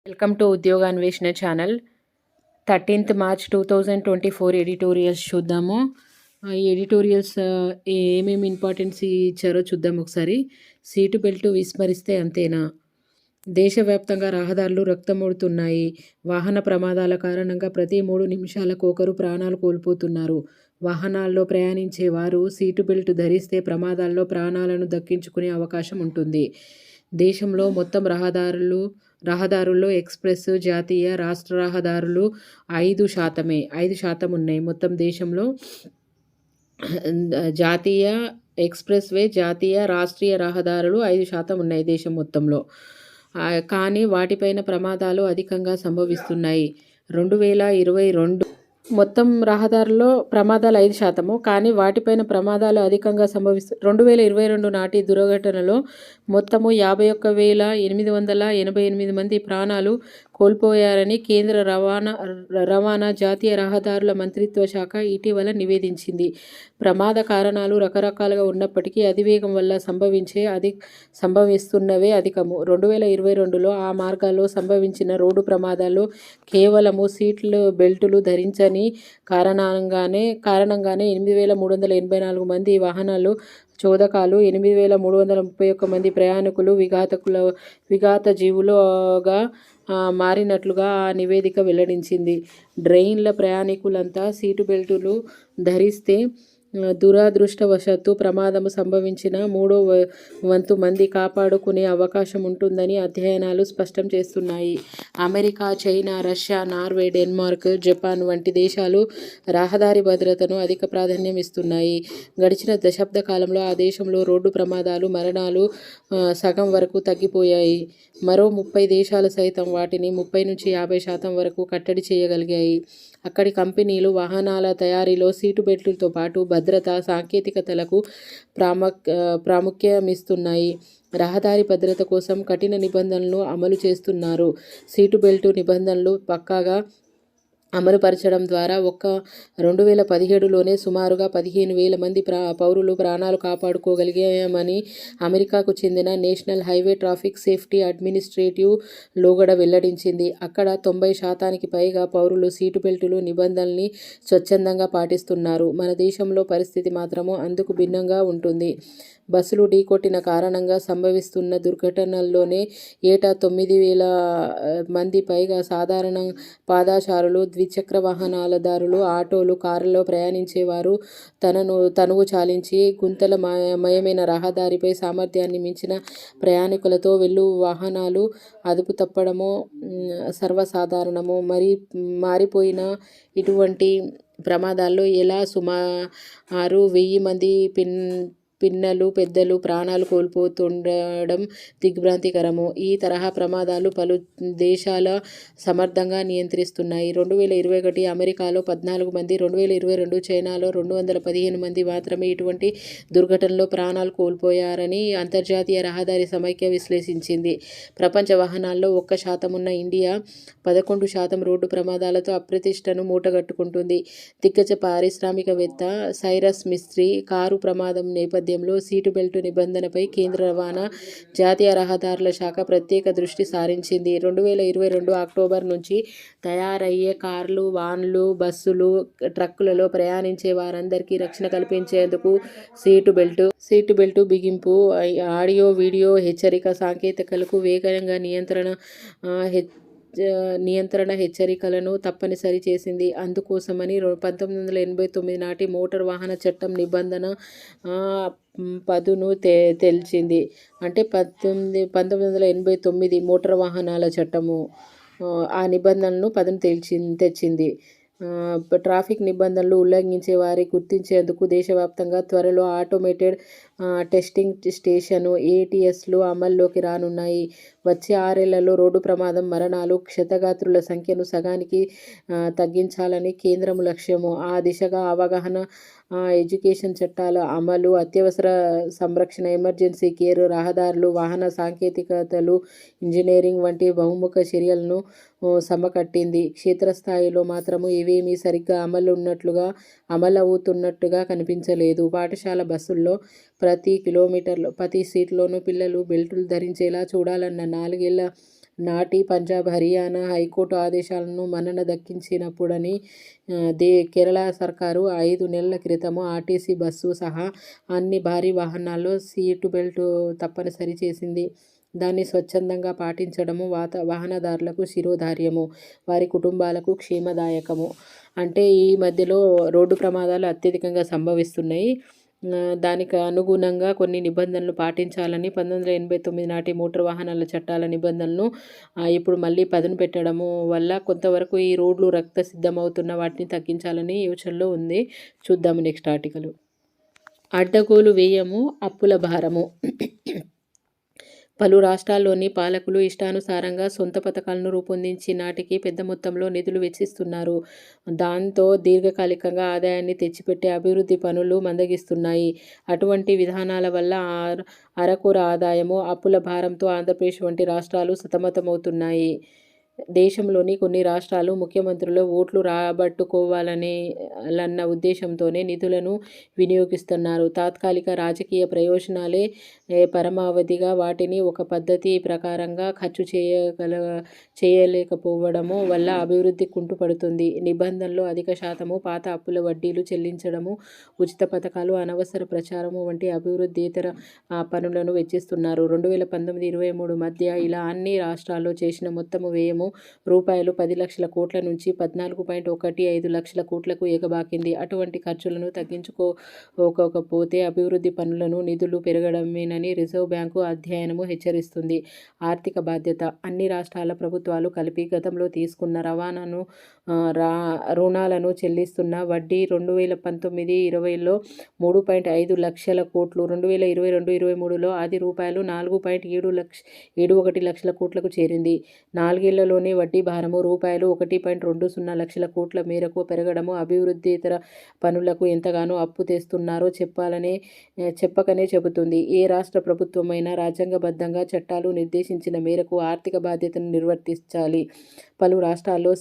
Welcome to ఉద్యోగ అన్వేషణ channel. 13th March 2024 editorials చూద్దాము. ఈ ఎడిటోరియల్స్ ఏమేమి ఇంపార్టెన్స్ ఇచ్చారో చూద్దాం ఒకసారి. సీటు బెల్ట్ విస్మరిస్తే అంతేనా? దేశవ్యాప్తంగా రహదారులు రక్తమోడుతున్నాయి. వాహన ప్రమాదాల కారణంగా ప్రతి 3 నిమిషాలకు ఒకరు ప్రాణాలు కోల్పోతున్నారు. వాహనాల్లో ప్రయాణించే వారు సీటు బెల్ట్ ధరిస్తే ప్రమాదాల్లో ప్రాణాలను దక్కించుకునే అవకాశం ఉంటుంది. దేశంలో మొత్తం రహదారుల్లో ఎక్స్ప్రెస్, జాతీయ, రాష్ట్ర రహదారులు 5% ఉన్నాయి. మొత్తం దేశంలో జాతీయ ఎక్స్ప్రెస్ వే, జాతీయ, రాష్ట్రీయ రహదారులు 5% ఉన్నాయి దేశం మొత్తంలో. కానీ వాటిపైన ప్రమాదాలు అధికంగా సంభవిస్తున్నాయి. 2022 మొత్తం రహదారుల్లో ప్రమాదాలు 5%, కానీ వాటిపైన ప్రమాదాలు అధికంగా 2022 నాటి దుర్ఘటనలో మొత్తము 51,888 మంది ప్రాణాలు కోల్పోయారని కేంద్ర రవాణా జాతీయ రహదారుల మంత్రిత్వ శాఖ ఇటీవల నివేదించింది. ప్రమాద కారణాలు రకరకాలుగా ఉన్నప్పటికీ అతివేగం వల్ల సంభవిస్తున్నవే అధికము. 2022లో ఆ మార్గాల్లో సంభవించిన రోడ్డు ప్రమాదాల్లో కేవలము సీట్లు బెల్టులు ధరించని కారణంగానే 8,384 మంది వాహనాలు చోదకాలు, 8,331 మంది ప్రయాణికులు విఘాత జీవులుగా మారినట్లుగా ఆ నివేదిక వెల్లడించింది. ట్రైన్ల ప్రయాణికులంతా సీటు బెల్టులు ధరిస్తే దురదృష్టవశాత్తు ప్రమాదము సంభవించిన 3/4 మంది కాపాడుకునే అవకాశం ఉంటుందని అధ్యయనాలు స్పష్టం చేస్తున్నాయి. America, China, Russia, Norway, Denmark, Japan వంటి దేశాలు రహదారి భద్రతను అధిక ప్రాధాన్యం ఇస్తున్నాయి. గడిచిన దశాబ్ద కాలంలో ఆ దేశంలో రోడ్డు ప్రమాదాలు, మరణాలు సగం వరకు తగ్గిపోయాయి. మరో 30 దేశాలు సైతం వాటిని 30-50% వరకు కట్టడి చేయగలిగాయి. అక్కడి కంపెనీలు వాహనాల తయారీలో సీటు బెల్టులతో పాటు భద్రతా సాంకేతికతలకు ప్రాముఖ్యమిస్తున్నాయి. రహదారి భద్రత కోసం కఠిన నిబంధనలను అమలు చేస్తున్నారు. సీటు బెల్టు నిబంధనలు పక్కాగా అమలుపరచడం ద్వారా 2017లోనే సుమారుగా 15,000 మంది పౌరులు ప్రాణాలు కాపాడుకోగలిగామని అమెరికాకు చెందిన national highway traffic safety administrative లోగడ వెల్లడించింది. అక్కడ 90% పైగా పౌరులు సీటు బెల్టులు నిబంధనల్ని స్వచ్ఛందంగా పాటిస్తున్నారు. మన దేశంలో పరిస్థితి మాత్రము అందుకు భిన్నంగా ఉంటుంది. బస్సులు ఢీకొట్టిన కారణంగా సంభవిస్తున్న దుర్ఘటనల్లోనే ఏటా 9,000 మంది పైగా సాధారణ పాదచారులు, ద్విచక్ర వాహనాలదారులు, ఆటోలు, కార్లలో ప్రయాణించేవారు తనువు చాలించి గుంతలమయమైన రహదారిపై సామర్థ్యాన్ని మించిన ప్రయాణికులతో వెళ్ళు వాహనాలు అదుపు తప్పడము సర్వసాధారణము. మారిపోయిన ఇటువంటి ప్రమాదాల్లో ఎలా సుమారు 1,000 మంది పిన్నలు, పెద్దలు ప్రాణాలు కోల్పోతుండడం దిగ్భ్రాంతికరము. ఈ తరహా ప్రమాదాలు పలు దేశాల సమర్థంగా నియంత్రిస్తున్నాయి. 2021 అమెరికాలో 14 మంది, 2022 చైనాలో 215 మంది మాత్రమే ఇటువంటి దుర్ఘటనలో ప్రాణాలు కోల్పోయారని అంతర్జాతీయ రహదారి సమైక్య విశ్లేషించింది. ప్రపంచ వాహనాల్లో 1% ఉన్న ఇండియా 11% రోడ్డు ప్రమాదాలతో అప్రతిష్టను మూటగట్టుకుంటుంది. దిగ్గజ పారిశ్రామికవేత్త సైరస్ మిస్త్రీ కారు ప్రమాదం నేపథ్యంలో సీటు బెల్టు నిబంధనపై కేంద్ర రవాణా జాతీయ రహదారుల శాఖ ప్రత్యేక దృష్టి సారించింది. 2022 అక్టోబర్ నుంచి తయారయ్యే కార్లు, వాన్లు, బస్సులు, ట్రక్కులలో ప్రయాణించే వారందరికీ రక్షణ కల్పించేందుకు సీటు బెల్టు బిగింపు, ఆడియో, వీడియో హెచ్చరిక సాంకేతికలకు వేగంగా నియంత్రణ హెచ్చరికలను తప్పనిసరి చేసింది. అందుకోసమని 1989 నాటి మోటార్ వాహన చట్టం నిబంధన పదును తెల్చింది. అంటే 1989 మోటార్ వాహనాల చట్టము ఆ నిబంధనలను పదును తెచ్చింది. ట్రాఫిక్ నిబంధనలు ఉల్లంఘించే వారి గుర్తించేందుకు దేశవ్యాప్తంగా త్వరలో ఆటోమేటెడ్ టెస్టింగ్ స్టేషను ATSలు అమల్లోకి రానున్నాయి. వచ్చే 6 ఏళ్లలో రోడ్డు ప్రమాదం, మరణాలు, క్షతగాత్రుల సంఖ్యను సగానికి తగ్గించాలని కేంద్రం లక్ష్యము. ఆ దిశగా అవగాహన, ఎడ్యుకేషన్ చట్టాల అమలు, అత్యవసర సంరక్షణ, ఎమర్జెన్సీ కేర్, రహదారులు, వాహన సాంకేతికతలు, ఇంజనీరింగ్ వంటి బహుముఖ చర్యలను సమకట్టింది. క్షేత్రస్థాయిలో మాత్రము ఇవేమీ సరిగ్గా అమలవుతున్నట్టుగా కనిపించలేదు. పాఠశాల బస్సుల్లో ప్రతి సీట్లోనూ పిల్లలు బెల్టులు ధరించేలా చూడాలన్న 4 ఏళ్ల నాటి పంజాబ్, హర్యానా హైకోర్టు ఆదేశాలను మన్నన దక్కించినప్పుడని కేరళ సర్కారు 5 నెలల క్రితము ఆర్టీసీ బస్సు సహా అన్ని భారీ వాహనాల్లో సీటు బెల్ట్ తప్పనిసరి చేసింది. దాన్ని స్వచ్ఛందంగా పాటించడము వాహనదారులకు శిరోధార్యము, వారి కుటుంబాలకు క్షేమదాయకము. అంటే ఈ మధ్యలో రోడ్డు ప్రమాదాలు అత్యధికంగా సంభవిస్తున్నాయి. దానికి అనుగుణంగా కొన్ని నిబంధనలు పాటించాలని 1989 నాటి మోటారు వాహనాల చట్టాల నిబంధనలను ఇప్పుడు మళ్ళీ పదును పెట్టడము వల్ల కొంతవరకు ఈ రోడ్లు రక్తసిద్ధమవుతున్న వాటిని తగ్గించాలని యోచనలో ఉంది. చూద్దాము నెక్స్ట్ ఆర్టికల్. అడ్డగోలు వ్యయము, అప్పుల భారము. పలు రాష్ట్రాల్లోని పాలకులు ఇష్టానుసారంగా సొంత పథకాలను రూపొందించి నాటికి పెద్ద మొత్తంలో నిధులు వెచ్చిస్తున్నారు. దాంతో దీర్ఘకాలికంగా ఆదాయాన్ని తెచ్చిపెట్టే అభివృద్ధి పనులు మందగిస్తున్నాయి. అటువంటి విధానాల వల్ల అరకొర ఆదాయము, అప్పుల భారంతో ఆంధ్రప్రదేశ్ వంటి రాష్ట్రాలు సతమతమవుతున్నాయి. దేశంలోని కొన్ని రాష్ట్రాలు ముఖ్యమంత్రుల ఓట్లు రాబట్టుకోవాలన్న ఉద్దేశంతోనే నిధులను వినియోగిస్తున్నారు. తాత్కాలిక రాజకీయ ప్రయోజనాలే పరమావధిగా వాటిని ఒక పద్ధతి ప్రకారంగా ఖర్చు చేయలేకపోవడము వల్ల అభివృద్ధి కుంటుపడుతుంది. నిబంధనలు అధిక శాతము, పాత అప్పుల వడ్డీలు చెల్లించడము, ఉచిత పథకాలు, అనవసర ప్రచారము వంటి అభివృద్ధేతర పనులను వెచ్చిస్తున్నారు. 2019-23 మధ్య ఇలా అన్ని రాష్ట్రాల్లో చేసిన మొత్తము వ్యయము రూపాయలు 10 లక్షల కోట్ల నుంచి 14.15 లక్షల కోట్లకు ఎగబాకింది. అటువంటి ఖర్చులను తగ్గించుకోకపోతే అభివృద్ధి పనులను నిధులు పెరగడమేనని రిజర్వ్ బ్యాంకు అధ్యయనము హెచ్చరిస్తుంది. ఆర్థిక బాధ్యత. అన్ని రాష్ట్రాల ప్రభుత్వాలు కలిపి గతంలో తీసుకున్న రుణాలను చెల్లిస్తున్న వడ్డీ 2019-20లో 3.5 లక్షల కోట్లు, 2022-23లో అది రూపాయలు 4.71 లక్షల కోట్లకు చేరింది. 4 ఏళ్లలోనే వడ్డీ భారము రూపాయలు 1.20 లక్షల కోట్ల మేరకు పెరగడము అభివృద్ధేతర పనులకు ఎంతగానో అప్పు తెస్తున్నారో చెప్పకనే చెబుతుంది. ఏ రాష్ట్ర ప్రభుత్వమైనా రాజ్యాంగబద్ధంగా చట్టాలు నిర్దేశించిన మేరకు ఆర్థిక బాధ్యతను నిర్వర్తించాలి. పలు రాష్ట్రాల్లో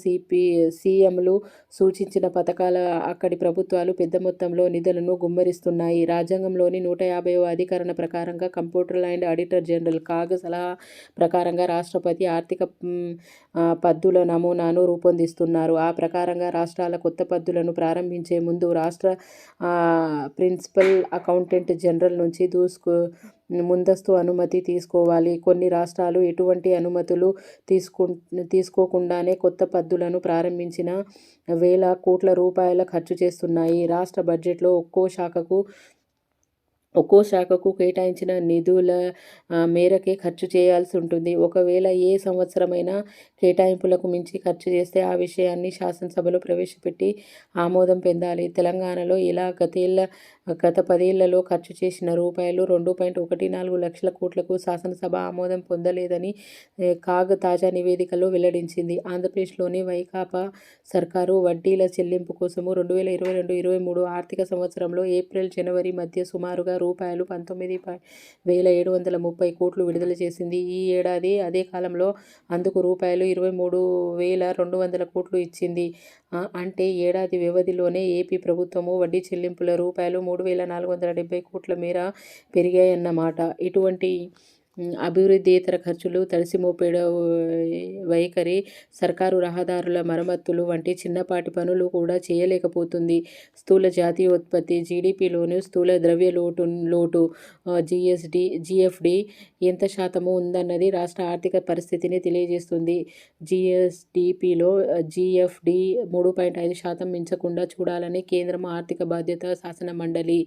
సీఎంలు సూచించిన పథకాల అక్కడి ప్రభుత్వాలు పెద్ద మొత్తంలో నిధులను గుమ్మరిస్తున్నాయి. రాజ్యాంగంలోని 150వ అధికరణ ప్రకారంగా comptroller and auditor general (CAG) సలహా ప్రకారంగా రాష్ట్రపతి ఆర్థిక పద్దుల నమూనాను రూపొందిస్తున్నారు. ఆ ప్రకారంగా రాష్ట్రాల కొత్త పద్దులను ప్రారంభించే ముందు రాష్ట్ర ప్రిన్సిపల్ అకౌంటెంట్ జనరల్ నుంచి ముందస్తు అనుమతి తీసుకోవాలి. కొన్ని రాష్ట్రాలు ఎటువంటి అనుమతులు తీసుకోకుండానే కొత్త పద్దులను ప్రారంభించిన వేల కోట్ల రూపాయల ఖర్చు చేస్తున్నాయి. రాష్ట్ర బడ్జెట్లో ఒక్కో శాఖకు కేటాయించిన నిధుల మేరకే ఖర్చు చేయాల్సి ఉంటుంది. ఒకవేళ ఏ సంవత్సరమైనా కేటాయింపులకు మించి ఖర్చు చేస్తే ఆ విషయాన్ని శాసనసభలో ప్రవేశపెట్టి ఆమోదం పొందాలి. తెలంగాణలో ఇలా గత 10 ఏళ్లలో ఖర్చు చేసిన రూపాయలు 2.14 లక్షల కోట్లకు శాసనసభ ఆమోదం పొందలేదని కాగ్ తాజా నివేదికలో వెల్లడించింది. ఆంధ్రప్రదేశ్లోని వైకాపా సర్కారు వడ్డీల చెల్లింపు కోసము 2022-23 ఆర్థిక సంవత్సరంలో ఏప్రిల్-జనవరి మధ్య సుమారుగా రూపాయలు 19,730 కోట్లు విడుదల చేసింది. ఈ ఏడాది అదే కాలంలో అందుకు రూపాయలు 23,200 కోట్లు ఇచ్చింది. అంటే ఏడాది వ్యవధిలోనే ఏపీ ప్రభుత్వము వడ్డీ చెల్లింపుల రూపాయలు 3,470 కోట్ల మేర పెరిగాయన్నమాట. ఇటువంటి అభివృద్ధేతర ఖర్చులు, తడిసిమోపెడు వైఖరి సర్కారు రహదారుల మరమ్మతులు వంటి చిన్నపాటి పనులు కూడా చేయలేకపోతుంది. స్థూల జాతీయోత్పత్తి (జీడీపీలోను స్థూల ద్రవ్య లోటు జీఎఫ్డీ ఎంత శాతము ఉందన్నది రాష్ట్ర ఆర్థిక పరిస్థితిని తెలియజేస్తుంది. జీఎస్డీపీలో జీఎఫ్డీ 3.5% మించకుండా చూడాలని కేంద్రం ఆర్థిక బాధ్యత శాసనమండలి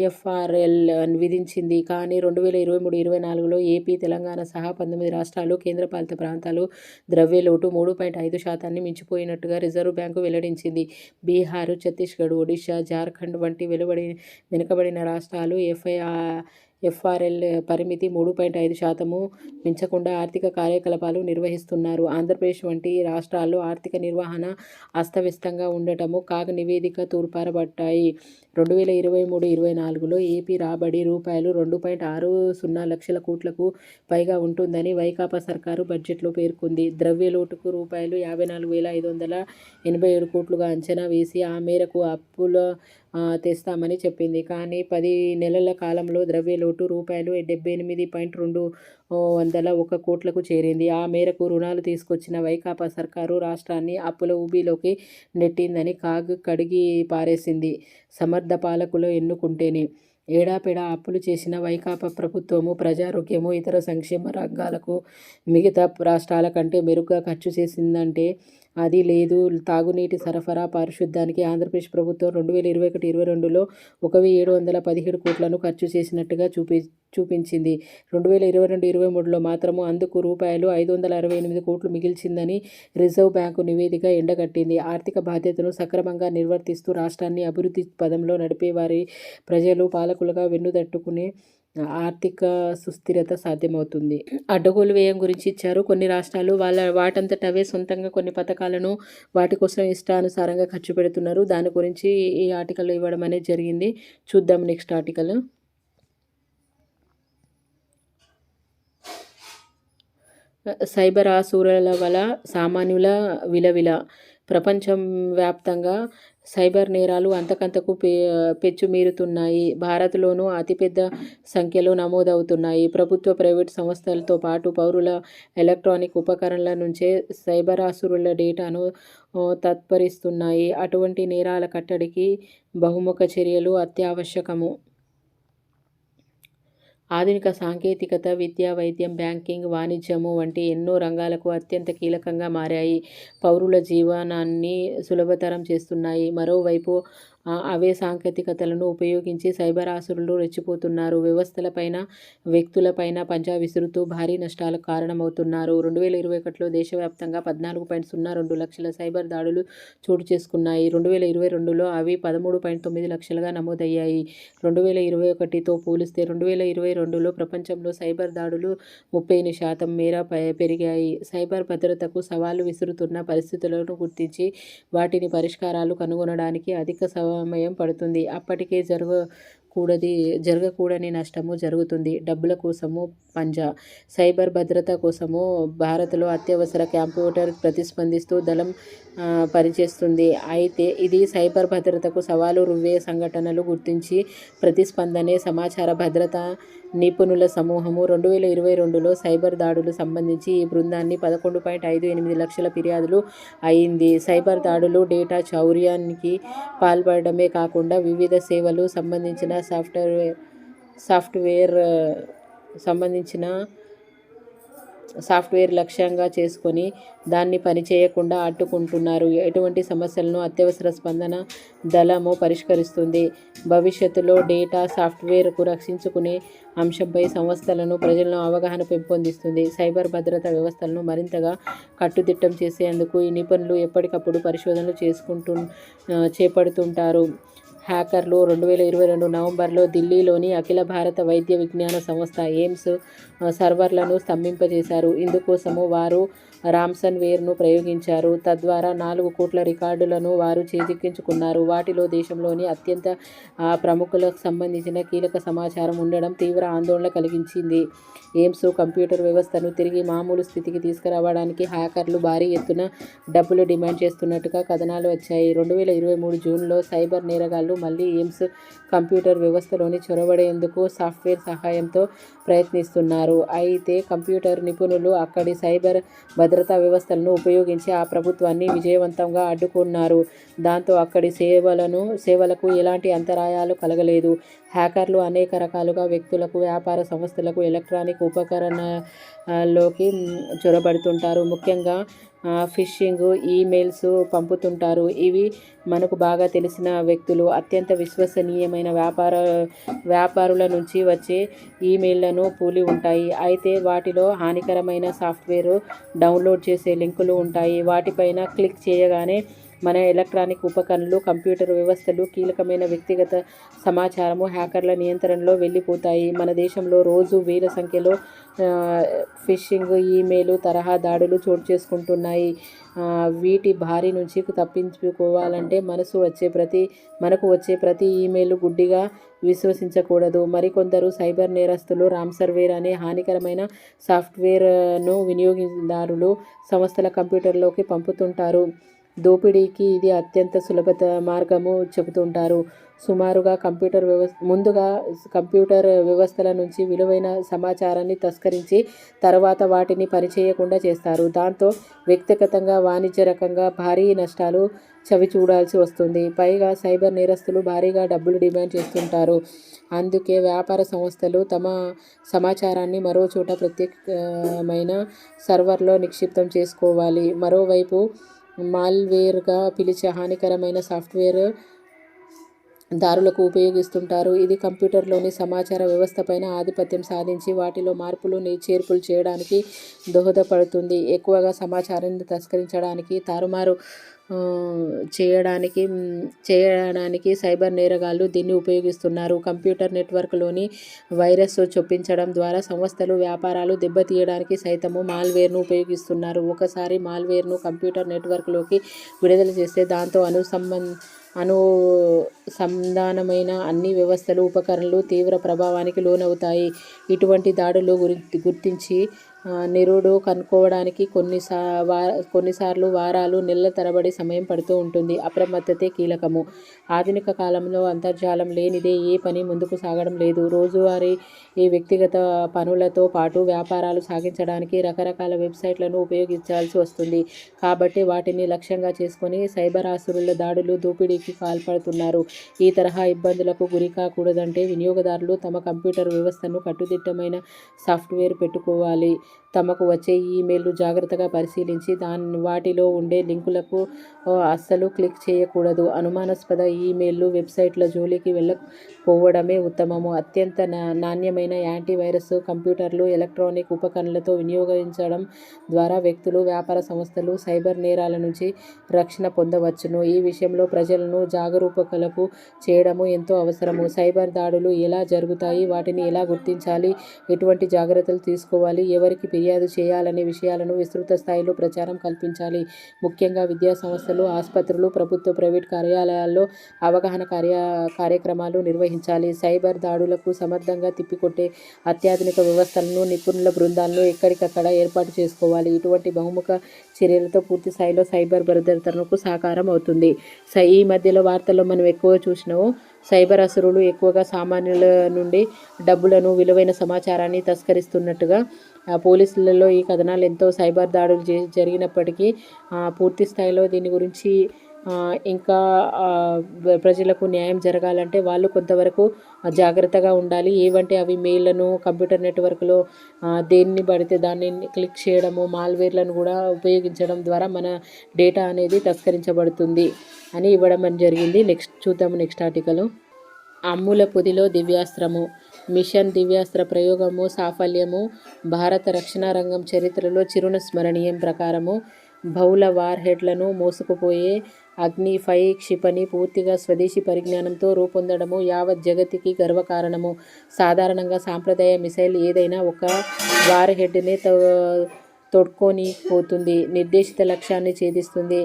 (ఎఫ్ఆర్ఎల్) విధించింది. కానీ 2023-24లో ఏపీ, తెలంగాణ సహా 19 రాష్ట్రాలు, కేంద్రపాలిత ప్రాంతాలు ద్రవ్యలోటు 3.5% మించిపోయినట్టుగా రిజర్వ్ బ్యాంకు వెల్లడించింది. బీహార్, ఛత్తీస్గఢ్, ఒడిశా, జార్ఖండ్ వంటి వెనుకబడిన రాష్ట్రాలు ఎఫ్ఆర్ఎల్ పరిమితి 3.5% మించకుండా ఆర్థిక కార్యకలాపాలు నిర్వహిస్తున్నారు. ఆంధ్రప్రదేశ్ వంటి రాష్ట్రాల్లో ఆర్థిక నిర్వహణ అస్తవ్యస్తంగా ఉండటము కాగ్ నివేదిక తూర్పారబట్టాయి. 2023-24లో ఏపీ రాబడి రూపాయలు 2.60 లక్షల కోట్లకు పైగా ఉంటుందని వైకాపా సర్కారు బడ్జెట్లో పేర్కొంది. ద్రవ్యలోటుకు రూపాయలు 54,587 కోట్లుగా అంచనా వేసి ఆ మేరకు తెస్తామని చెప్పింది. కానీ 10 నెలల కాలంలో ద్రవ్యలోటు రూపాయలు 78,801 కోట్లకు చేరింది. ఆ మేరకు రుణాలు తీసుకొచ్చిన వైకాపా సర్కారు రాష్ట్రాన్ని అప్పుల ఊబిలోకి నెట్టిందని కాగ్ కడిగి పారేసింది. సమర్థ పాలకులు ఎన్నుకుంటేనే ఏడాపెడా అప్పులు చేసిన వైకాపా ప్రభుత్వము ప్రజారోగ్యము, ఇతర సంక్షేమ రంగాలకు మిగతా రాష్ట్రాల కంటే మెరుగ్గా ఖర్చు చేసిందంటే అది లేదు. తాగునీటి సరఫరా, పారిశుద్ధ్యానికి ఆంధ్రప్రదేశ్ ప్రభుత్వం 2021-22లో 1,717 కోట్లను ఖర్చు చేసినట్టుగా చూపించింది. 2022-23లో మాత్రము అందుకు రూపాయలు 568 కోట్లు మిగిల్చిందని రిజర్వ్ బ్యాంకు నివేదిక ఎండగట్టింది. ఆర్థిక బాధ్యతను సక్రమంగా నిర్వర్తిస్తూ రాష్ట్రాన్ని అభివృద్ధి పదంలో నడిపే వారి ప్రజలు పాలకులుగా వెన్నుదట్టుకునే ఆర్థిక సుస్థిరత సాధ్యమవుతుంది. అడ్డగోలు వ్యయం గురించి ఇచ్చారు. కొన్ని రాష్ట్రాలు వాటంతట అవే సొంతంగా కొన్ని పథకాలను వాటి కోసం ఇష్టానుసారంగా ఖర్చు పెడుతున్నారు. దాని గురించి ఈ ఆర్టికల్లో ఇవ్వడం అనేది జరిగింది. చూద్దాం నెక్స్ట్ ఆర్టికల్. సైబర్ ఆసురుల వల సామాన్యుల విలవిల. ప్రపంచం వ్యాప్తంగా సైబర్ నేరాలు అంతకంతకు పెచ్చుమీరుతున్నాయి. భారత్లోనూ అతిపెద్ద సంఖ్యలో నమోదవుతున్నాయి. ప్రభుత్వ, ప్రైవేటు సంస్థలతో పాటు పౌరుల ఎలక్ట్రానిక్ ఉపకరణల నుంచే సైబర్ ఆసురుల డేటాను తత్పరిస్తున్నాయి. అటువంటి నేరాల కట్టడికి బహుముఖ చర్యలు అత్యావశ్యకము. ఆధునిక సాంకేతికత విద్య, వైద్యం, బ్యాంకింగ్, వాణిజ్యము వంటి ఎన్నో రంగాలకు అత్యంత కీలకంగా మారాయి. పౌరుల జీవనాన్ని సులభతరం చేస్తున్నాయి. మరోవైపు అవే సాంకేతికతలను ఉపయోగించి సైబర్ ఆసురులు రెచ్చిపోతున్నారు. వ్యవస్థలపైన, వ్యక్తులపైన పంజా విసురుతూ భారీ నష్టాలకు కారణమవుతున్నారు. 2021లో దేశవ్యాప్తంగా 14.02 లక్షల సైబర్ దాడులు చోటు చేసుకున్నాయి. 2022లో అవి 13.9 లక్షలుగా నమోదయ్యాయి. 2021తో పోలిస్తే 2022లో ప్రపంచంలో సైబర్ దాడులు 38% మేర పెరిగాయి. సైబర్ భద్రతకు సవాలు విసురుతున్న పరిస్థితులను గుర్తించి వాటిని పరిష్కారాలు కనుగొనడానికి అధిక సమయం పడుతుంది. అప్పటికే జరగకూడని నష్టము జరుగుతుంది. డబ్బుల కోసము పంజా. సైబర్ భద్రత కోసము భారత్లో అత్యవసర కంప్యూటర్ ప్రతిస్పందిస్తూ దళం పనిచేస్తుంది. అయితే ఇది సైబర్ భద్రతకు సవాలు రువ్వే సంఘటనలు గుర్తించి ప్రతిస్పందనే సమాచార భద్రతా నిపుణుల సమూహము 2022లో సైబర్ దాడులు సంబంధించి ఈ బృందాన్ని 11.58 లక్షల ఫిర్యాదులు అయింది. సైబర్ దాడులు, డేటా చౌర్యానికి పాల్పడమే కాకుండా వివిధ సేవలు సంబంధించిన సాఫ్ట్వేర్ లక్ష్యంగా చేసుకొని దాన్ని పనిచేయకుండా అడ్డుకుంటున్నారు. ఎటువంటి సమస్యలను అత్యవసర స్పందన దళము పరిష్కరిస్తుంది. భవిష్యత్తులో డేటా, సాఫ్ట్వేర్కు రక్షించుకునే అంశంపై సంస్థలను, ప్రజలను అవగాహన పెంపొందిస్తుంది. సైబర్ భద్రతా వ్యవస్థలను మరింతగా కట్టుదిట్టం చేసేందుకు ఈ నిపుణులు ఎప్పటికప్పుడు పరిశోధనలు చేపడుతుంటారు. హ్యాకర్లు 2022 నవంబర్లో దిల్లీలోని అఖిల భారత వైద్య విజ్ఞాన సంస్థ ఎయిమ్స్ సర్వర్లను స్తంభింపజేశారు. ఇందుకోసము వారు రామ్సన్ వేర్ను ప్రయోగించారు. తద్వారా 4 కోట్ల రికార్డులను వారు చేజిక్కించుకున్నారు. వాటిలో దేశంలోని అత్యంత ప్రముఖులకు సంబంధించిన కీలక సమాచారం ఉండడం తీవ్ర ఆందోళన కలిగించింది. ఎయిమ్స్ కంప్యూటర్ వ్యవస్థను తిరిగి మామూలు స్థితికి తీసుకురావడానికి హ్యాకర్లు భారీ ఎత్తున డబ్బులు డిమాండ్ చేస్తున్నట్టుగా కథనాలు వచ్చాయి. 2023 జూన్లో సైబర్ నేరగాళ్లు మళ్లీ ఎయిమ్స్ కంప్యూటర్ వ్యవస్థలోని చొరబడేందుకు సాఫ్ట్వేర్ సహాయంతో ప్రయత్నిస్తున్నారు. అయితే కంప్యూటర్ నిపుణులు అక్కడి సైబర్ భద్రతా వ్యవస్థలను ఉపయోగించి ఆ ప్రభుత్వాన్ని విజయవంతంగా అడ్డుకున్నారు. దాంతో అక్కడి సేవలకు ఎలాంటి అంతరాయాలు కలగలేదు. హ్యాకర్లు అనేక రకాలుగా వ్యక్తులకు, వ్యాపార సంస్థలకు ఎలక్ట్రానిక్ ఉపకరణలోకి చొరబడుతుంటారు. ముఖ్యంగా ఫిషింగ్ ఈమెయిల్స్ పంపుతుంటారు. ఇవి మనకు బాగా తెలిసిన వ్యక్తులు, అత్యంత విశ్వసనీయమైన వ్యాపారుల నుంచి వచ్చే ఈమెయిల్లను పోలి ఉంటాయి. అయితే వాటిలో హానికరమైన సాఫ్ట్వేర్ డౌన్లోడ్ చేసే లింకులు ఉంటాయి. వాటిపైన క్లిక్ చేయగానే మన ఎలక్ట్రానిక్ ఉపకరణలు, కంప్యూటర్ వ్యవస్థలు, కీలకమైన వ్యక్తిగత సమాచారము హ్యాకర్ల నియంత్రణలో వెళ్ళిపోతాయి. మన దేశంలో రోజు వేల సంఖ్యలో ఫిషింగ్ ఈమెయిల్ తరహా దాడులు చోటు చేసుకుంటున్నాయి. వీటి బారి నుంచి తప్పించుకోవాలంటే మనకు వచ్చే ప్రతి ఈమెయిల్ గుడ్డిగా విశ్వసించకూడదు. మరికొందరు సైబర్ నేరస్తులు రామ్సర్వేర్ అనే హానికరమైన సాఫ్ట్వేర్ను వినియోగదారులు, సంస్థల కంప్యూటర్లోకి పంపుతుంటారు. దోపిడీకి ఇది అత్యంత సులభత మార్గము చెబుతుంటారు. ముందుగా కంప్యూటర్ వ్యవస్థల నుంచి విలువైన సమాచారాన్ని తస్కరించి తర్వాత వాటిని పనిచేయకుండా చేస్తారు. దాంతో వ్యక్తిగతంగా, వాణిజ్యరకంగా భారీ నష్టాలు చవిచూడాల్సి వస్తుంది. పైగా సైబర్ నేరస్తులు భారీగా డబ్బులు డిమాండ్ చేస్తుంటారు. అందుకే వ్యాపార సంస్థలు తమ సమాచారాన్ని మరో చోట ప్రత్యేకమైన సర్వర్లో నిక్షిప్తం చేసుకోవాలి. మరోవైపు మాల్వేర్గా పిలిచే హానికరమైన సాఫ్ట్వేర్ దారులకు ఉపయోగిస్తుంటారు. ఇది కంప్యూటర్లోని సమాచార వ్యవస్థపైన ఆధిపత్యం సాధించి వాటిలో మార్పులు చేర్పులు చేయడానికి దోహదపడుతుంది. ఎక్కువగా సమాచారాన్ని తస్కరించడానికి, తారుమారు చేయడానికి సైబర్ నేరగాళ్లు దీన్ని ఉపయోగిస్తున్నారు. కంప్యూటర్ నెట్వర్క్లోని వైరస్ చొప్పించడం ద్వారా సంస్థలు, వ్యాపారాలు దెబ్బతీయడానికి సైతము మాల్వేర్ను ఉపయోగిస్తున్నారు. ఒకసారి మాల్వేర్ను కంప్యూటర్ నెట్వర్క్లోకి విడుదల చేస్తే దాంతో అనుసంధానమైన అన్ని వ్యవస్థలు, ఉపకరణలు తీవ్ర ప్రభావానికి లోనవుతాయి. ఇటువంటి దాడులు గుర్తించి నిరుడు కనుక్కోవడానికి కొన్నిసార్లు వారాలు, నెలల తరబడి సమయం పడుతూ ఉంటుంది. అప్రమత్తతే కీలకము. ఆధునిక కాలంలో అంతర్జాలం లేనిదే ఏ పని ముందుకు సాగడం లేదు. రోజువారీ వ్యక్తిగత పనులతో పాటు వ్యాపారాలు సాగించడానికి రకరకాల వెబ్సైట్లను ఉపయోగించాల్సి వస్తుంది. కాబట్టి వాటిని లక్ష్యంగా చేసుకొని సైబర్ ఆసురుల దాడులు, దోపిడీకి పాల్పడుతున్నారు. ఈ తరహా ఇబ్బందులకు గురికాకూడదంటే వినియోగదారులు తమ కంప్యూటర్ వ్యవస్థను కట్టుదిట్టమైన సాఫ్ట్వేర్ పెట్టుకోవాలి. తమకు వచ్చే ఈమెయిల్లు జాగ్రత్తగా పరిశీలించి వాటిలో ఉండే లింకులకు అస్సలు క్లిక్ చేయకూడదు. అనుమానాస్పద ఈమెయిల్లు, వెబ్సైట్ల జోలికి వెళ్ళకపోవడమే ఉత్తమము. అత్యంత నాణ్యమైన యాంటీవైరస్ కంప్యూటర్లు, ఎలక్ట్రానిక్ ఉపకరణలతో వినియోగించడం ద్వారా వ్యక్తులు, వ్యాపార సంస్థలు సైబర్ నేరాల నుంచి రక్షణ పొందవచ్చును. ఈ విషయంలో ప్రజలను జాగరూకులకు చేయడము ఎంతో అవసరము. సైబర్ దాడులు ఎలా జరుగుతాయి, వాటిని ఎలా గుర్తించాలి, ఎటువంటి జాగ్రత్తలు తీసుకోవాలి, ఎవరికి ఫిర్యాదు చేయాలనే విషయాలను విస్తృత స్థాయిలో ప్రచారం కల్పించాలి. ముఖ్యంగా విద్యా సంస్థలు, ఆస్పత్రులు, ప్రభుత్వ, ప్రైవేట్ కార్యాలయాల్లో అవగాహన కార్యక్రమాలు నిర్వహించాలి. సైబర్ దాడులకు సమర్థంగా తిప్పికొట్టే అత్యాధునిక వ్యవస్థలను, నిపుణుల బృందాలను ఎక్కడికక్కడ ఏర్పాటు చేసుకోవాలి. ఇటువంటి బహుముఖ చర్యలతో పూర్తి స్థాయిలో సైబర్ భద్రతకు సాకారం అవుతుంది. ఈ మధ్యలో వార్తల్లో మనం ఎక్కువ చూసినాము, సైబర్ అసురులు ఎక్కువగా సామాన్యుల నుండి డబ్బులను, విలువైన సమాచారాన్ని తస్కరిస్తున్నట్టుగా. పోలీసులలో ఈ కథనాలు ఎంతో సైబర్ దాడులు జరిగినప్పటికీ పూర్తి స్థాయిలో దీని గురించి ఇంకా ప్రజలకు న్యాయం జరగాలంటే వాళ్ళు కొంతవరకు జాగ్రత్తగా ఉండాలి. ఏవంటే అవి మెయిల్లను, కంప్యూటర్ నెట్వర్క్లో దేన్ని పడితే దాన్ని క్లిక్ చేయడము, మాల్వేర్లను కూడా ఉపయోగించడం ద్వారా మన డేటా అనేది తస్కరించబడుతుంది అని ఇవ్వడం జరిగింది. Next article. అమ్ముల పొదిలో దివ్యాస్త్రము. మిషన్ దివ్యాస్త్ర ప్రయోగము సాఫల్యము భారత రక్షణ రంగం చరిత్రలో చిరస్మరణీయం. ప్రకారము బహుళ వార్హెడ్లను మోసుకుపోయే అగ్ని-5 క్షిపణి పూర్తిగా స్వదేశీ పరిజ్ఞానంతో రూపొందడము యావత్ జగత్తుకి గర్వకారణము. సాధారణంగా సాంప్రదాయ మిసైల్ ఏదైనా ఒక వార్హెడ్నే తోడ్కొని పోతుంది, నిర్దేశిత లక్ష్యాన్ని ఛేదిస్తుంది.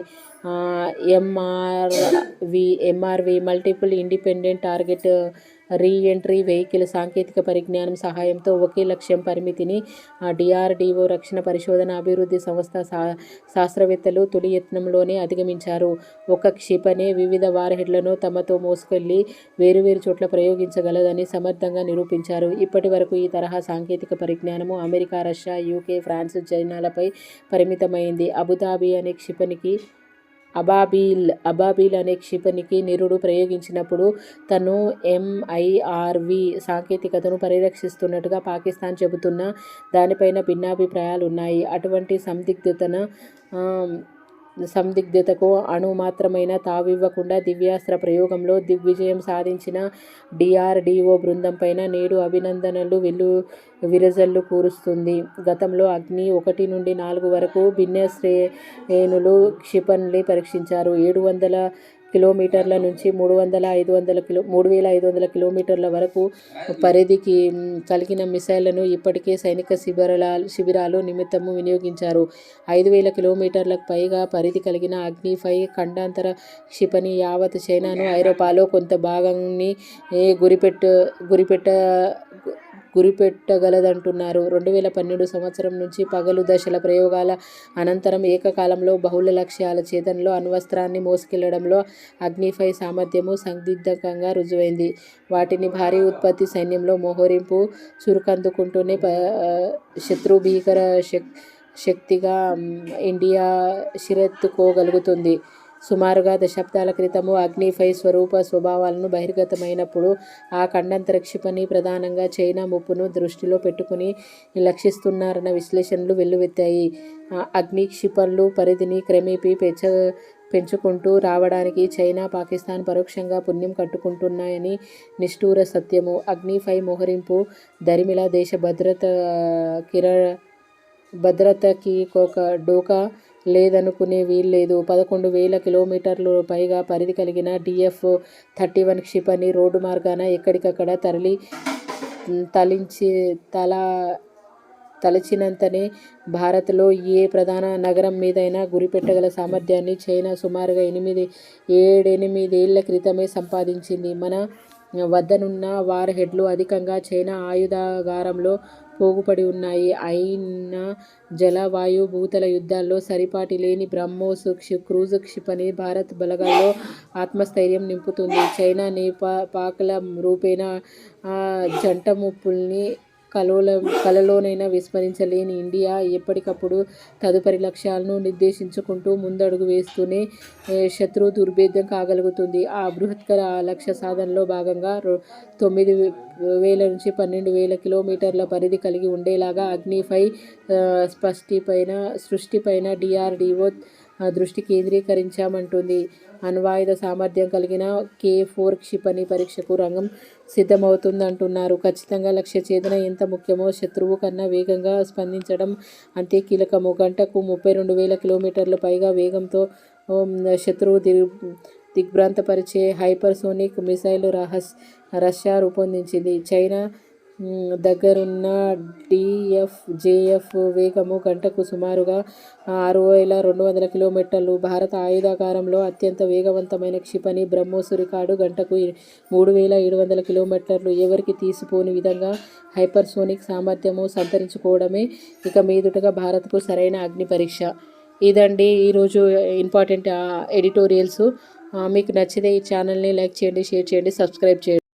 MRV multiple independent target reentry vehicle సాంకేతిక పరిజ్ఞానం సహాయంతో ఒకే లక్ష్యం పరిమితిని డిఆర్డిఓ రక్షణ పరిశోధన అభివృద్ధి సంస్థ శాస్త్రవేత్తలు తొలి యత్నంలోనే అధిగమించారు. ఒక క్షిపణి వివిధ వార్హెడ్లను తమతో మోసుకెళ్లి వేరువేరు చోట్ల ప్రయోగించగలదని సమర్థంగా నిరూపించారు. ఇప్పటి వరకు ఈ తరహా సాంకేతిక పరిజ్ఞానము అమెరికా, రష్యా, యూకే, ఫ్రాన్స్, చైనాలపై పరిమితమైంది. అబాబిల్ అనే క్షిపణికి నిరుడు ప్రయోగించినప్పుడు తను ఎంఐఆర్వి సాంకేతికతను పరిరక్షిస్తున్నట్టుగా పాకిస్తాన్ చెబుతున్నా దానిపైన భిన్నాభిప్రాయాలున్నాయి. అటువంటి సందిగ్ధతకు అణుమాత్రమైన తావివ్వకుండా దివ్యాస్త్ర ప్రయోగంలో దిగ్విజయం సాధించిన డిఆర్డిఓ బృందంపైన నేడు అభినందనలు విరజల్లు కూరుస్తుంది. గతంలో అగ్ని-1 నుండి 4 వరకు భిన్న శ్రేణులు క్షిపణుల్ని పరీక్షించారు. 700 కిలోమీటర్ల నుంచి 3500 కిలోమీటర్ల వరకు పరిధికి కలిగిన మిసైళ్లను ఇప్పటికే సైనిక శిబిరాలు నిమిత్తము వినియోగించారు. 5000 కిలోమీటర్లకు పైగా పరిధి కలిగిన అగ్ని-5 ఖండాంతర క్షిపణి యావత్ చైనాను, ఐరోపాలో కొంత భాగాన్ని గురిపెట్టగలదంటున్నారు. 2012 సంవత్సరం నుంచి పగలు దశల ప్రయోగాల అనంతరం ఏకకాలంలో బహుళ లక్ష్యాల ఛేదనలో అణ్వస్త్రాన్ని మోసుకెళ్లడంలో అగ్ని-5 సామర్థ్యము సందిగ్ధంగా రుజువైంది. వాటిని భారీ ఉత్పత్తి సైన్యంలో మోహరింపు చురుకందుకుంటూనే శత్రు భీకర శక్తిగా ఇండియా శిరెత్తుకోగలుగుతుంది. సుమారుగా దశాబ్దాల క్రితము అగ్ని-5 స్వభావాలను బహిర్గతమైనప్పుడు ఆ ఖండాంతర క్షిపణి ప్రధానంగా చైనా ముప్పును దృష్టిలో పెట్టుకుని లక్షిస్తున్నారన్న విశ్లేషణలు వెల్లువెత్తాయి. అగ్ని క్షిపణుల పరిధిని క్రమేపీ పెంచుకుంటూ రావడానికి చైనా, పాకిస్తాన్ పరోక్షంగా పుణ్యం కట్టుకుంటున్నాయని నిష్ఠూర సత్యము. అగ్ని-5 మోహరింపు దరిమిలా దేశ భద్రతకి ఢోకా లేదనుకునే వీల్లేదు. 11,000 కిలోమీటర్లు పైగా పరిధి కలిగిన DF-31 క్షిపణి రోడ్డు మార్గాన ఎక్కడికక్కడ తలచినంతనే భారత్లో ఏ ప్రధాన నగరం మీదైనా గురిపెట్టగల సామర్థ్యాన్ని చైనా సుమారుగా 7-8 ఏళ్ల క్రితమే సంపాదించింది. మన వద్దనున్న వార్ హెడ్లు అధికంగా చైనా ఆయుధాగారంలో పోగుపడి ఉన్నాయి. అయినా జల, వాయు, భూతల యుద్ధాల్లో సరిపాటి లేని బ్రహ్మోస్ క్రూజ్ క్షిపణి భారత్ బలగాల్లో ఆత్మస్థైర్యం నింపుతుంది. చైనా, పాక్ల రూపేణా జంట ముప్పుల్ని కలలోనైనా విస్మరించలేని ఇండియా ఎప్పటికప్పుడు తదుపరి లక్ష్యాలను నిర్దేశించుకుంటూ ముందడుగు వేస్తూనే శత్రు దుర్భేద్యం కాగలుగుతుంది. ఆ బృహత్కర లక్ష్య సాధనలో భాగంగా 9,000 నుంచి 12,000 కిలోమీటర్ల పరిధి కలిగి ఉండేలాగా అగ్ని-5 సృష్టిపైన DRDO దృష్టి కేంద్రీకరించామంటుంది. అణ్వాయుధ సామర్థ్యం కలిగిన K-4 క్షిపణి పరీక్షకు రంగం సిద్ధమవుతుందంటున్నారు. ఖచ్చితంగా లక్ష్య ఛేదన ఎంత ముఖ్యమో శత్రువు కన్నా వేగంగా స్పందించడం అంతే కీలకము. గంటకు 32,000 కిలోమీటర్ల పైగా వేగంతో శత్రువు దిగ్భ్రాంతపరిచే హైపర్సోనిక్ మిసైల్ రష్యా రూపొందించింది. చైనా దగ్గరున్న DF-JF వేగము గంటకు సుమారుగా 6,200 కిలోమీటర్లు. భారత ఆయుధాగారంలో అత్యంత వేగవంతమైన క్షిపణి బ్రహ్మోస్ రికార్డు గంటకు 3,700 కిలోమీటర్లు. ఎవరికి తీసిపోని విధంగా హైపర్సోనిక్ సామర్థ్యము సంతరించుకోవడమే ఇక మీదటగా భారత్కు సరైన అగ్ని పరీక్ష. ఇదండి ఈరోజు ఇంపార్టెంట్ ఎడిటోరియల్స్. మీకు నచ్చితే ఈ ఛానల్ని లైక్ చేయండి, షేర్ చేయండి, సబ్స్క్రైబ్ చేయండి.